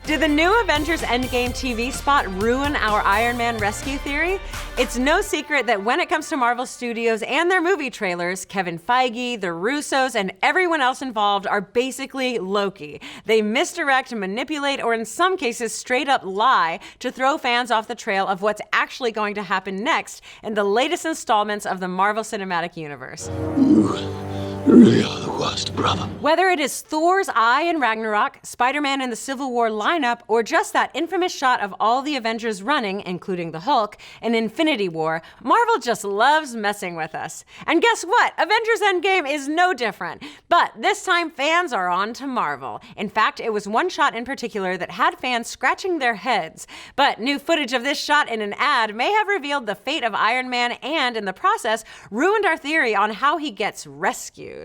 Did the new Avengers Endgame TV spot ruin our Iron Man rescue theory? It's no secret that when it comes to Marvel Studios and their movie trailers, Kevin Feige, the Russos, and everyone else involved are basically Loki. They misdirect, manipulate, or in some cases straight up lie to throw fans off the trail of what's actually going to happen next in the latest installments of the Marvel Cinematic Universe. Really are the worst, brother. Whether it is Thor's eye in Ragnarok, Spider-Man in the Civil War lineup, or just that infamous shot of all the Avengers running, including the Hulk, in Infinity War, Marvel just loves messing with us. And guess what? Avengers Endgame is no different. But this time, fans are on to Marvel. In fact, it was one shot in particular that had fans scratching their heads. But new footage of this shot in an ad may have revealed the fate of Iron Man and, in the process, ruined our theory on how he gets rescued.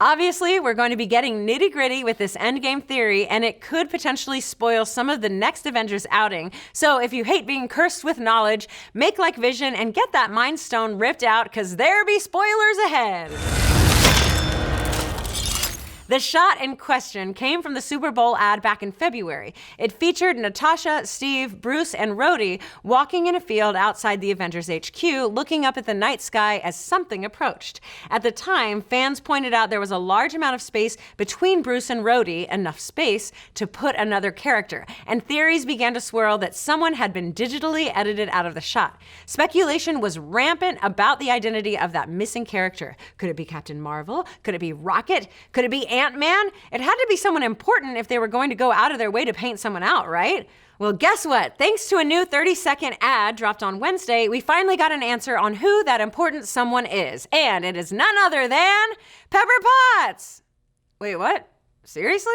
Obviously, we're going to be getting nitty-gritty with this Endgame theory, and it could potentially spoil some of the next Avengers outing. So if you hate being cursed with knowledge, make like Vision and get that Mind Stone ripped out, because there be spoilers ahead. The shot in question came from the Super Bowl ad back in February. It featured Natasha, Steve, Bruce, and Rhodey walking in a field outside the Avengers HQ, looking up at the night sky as something approached. At the time, fans pointed out there was a large amount of space between Bruce and Rhodey, enough space to put another character, and theories began to swirl that someone had been digitally edited out of the shot. Speculation was rampant about the identity of that missing character. Could it be Captain Marvel? Could it be Rocket? Could it be Ant-Man? It had to be someone important if they were going to go out of their way to paint someone out, right? Well, guess what? Thanks to a new 30-second ad dropped on Wednesday, we finally got an answer on who that important someone is. And it is none other than Pepper Potts! Wait, what? Seriously?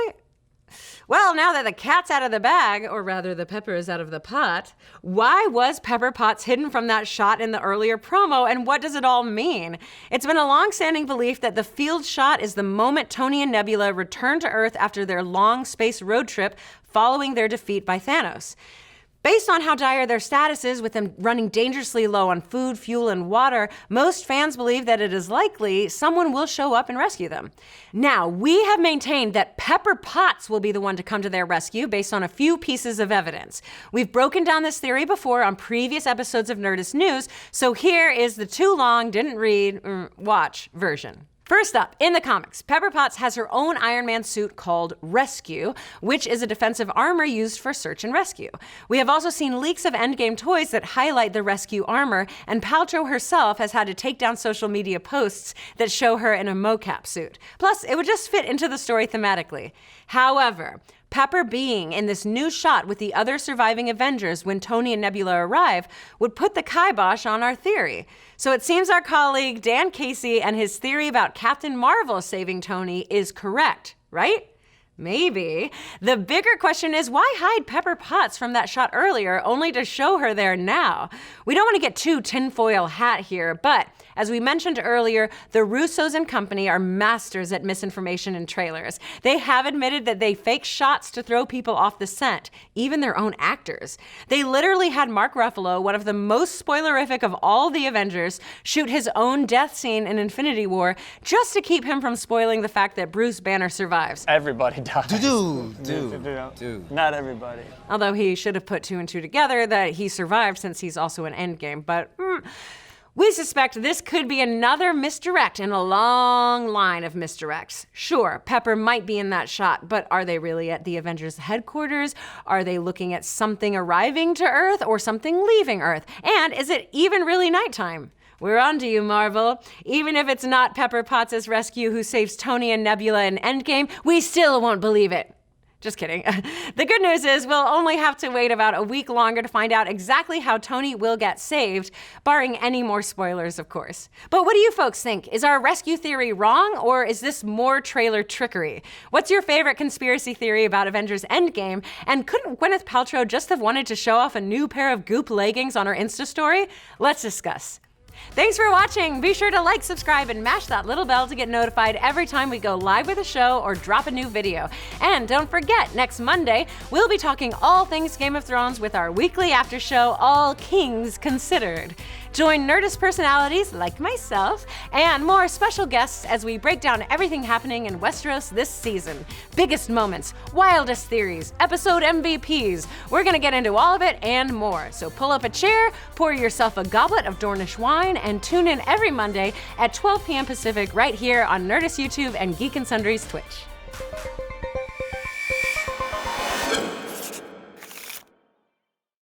Well, now that the cat's out of the bag, or rather the pepper is out of the pot, why was Pepper Potts hidden from that shot in the earlier promo, and what does it all mean? It's been a long-standing belief that the field shot is the moment Tony and Nebula return to Earth after their long space road trip following their defeat by Thanos. Based on how dire their status is, with them running dangerously low on food, fuel, and water, most fans believe that it is likely someone will show up and rescue them. Now, we have maintained that Pepper Potts will be the one to come to their rescue based on a few pieces of evidence. We've broken down this theory before on previous episodes of Nerdist News, so here is the too long, didn't read, watch version. First up, in the comics, Pepper Potts has her own Iron Man suit called Rescue, which is a defensive armor used for search and rescue. We have also seen leaks of Endgame toys that highlight the Rescue armor, and Paltrow herself has had to take down social media posts that show her in a mocap suit. Plus, it would just fit into the story thematically. However, Pepper being in this new shot with the other surviving Avengers when Tony and Nebula arrive would put the kibosh on our theory. So it seems our colleague Dan Casey and his theory about Captain Marvel saving Tony is correct, right? Maybe. The bigger question is, why hide Pepper Potts from that shot earlier only to show her there now? We don't want to get too tinfoil hat here, but as we mentioned earlier, the Russos and company are masters at misinformation in trailers. They have admitted that they fake shots to throw people off the scent, even their own actors. They literally had Mark Ruffalo, one of the most spoilerific of all the Avengers, shoot his own death scene in Infinity War just to keep him from spoiling the fact that Bruce Banner survives. Everybody dies. Dude. Not everybody. Although he should have put two and two together that he survived since he's also in Endgame, but we suspect this could be another misdirect in a long line of misdirects. Sure, Pepper might be in that shot, but are they really at the Avengers headquarters? Are they looking at something arriving to Earth or something leaving Earth? And is it even really nighttime? We're on to you, Marvel. Even if it's not Pepper Potts' rescue who saves Tony and Nebula in Endgame, we still won't believe it. Just kidding. The good news is we'll only have to wait about a week longer to find out exactly how Tony will get saved, barring any more spoilers, of course. But what do you folks think? Is our rescue theory wrong, or is this more trailer trickery? What's your favorite conspiracy theory about Avengers Endgame? And couldn't Gwyneth Paltrow just have wanted to show off a new pair of Goop leggings on her Insta story? Let's discuss. Thanks for watching. Be sure to like, subscribe, and mash that little bell to get notified every time we go live with a show or drop a new video. And don't forget, next Monday, we'll be talking all things Game of Thrones with our weekly after show, All Kings Considered. Join Nerdist personalities like myself and more special guests as we break down everything happening in Westeros this season. Biggest moments, wildest theories, episode MVPs. We're gonna get into all of it and more. So pull up a chair, pour yourself a goblet of Dornish wine, and tune in every Monday at 12 p.m. Pacific right here on Nerdist YouTube and Geek and Sundry's Twitch.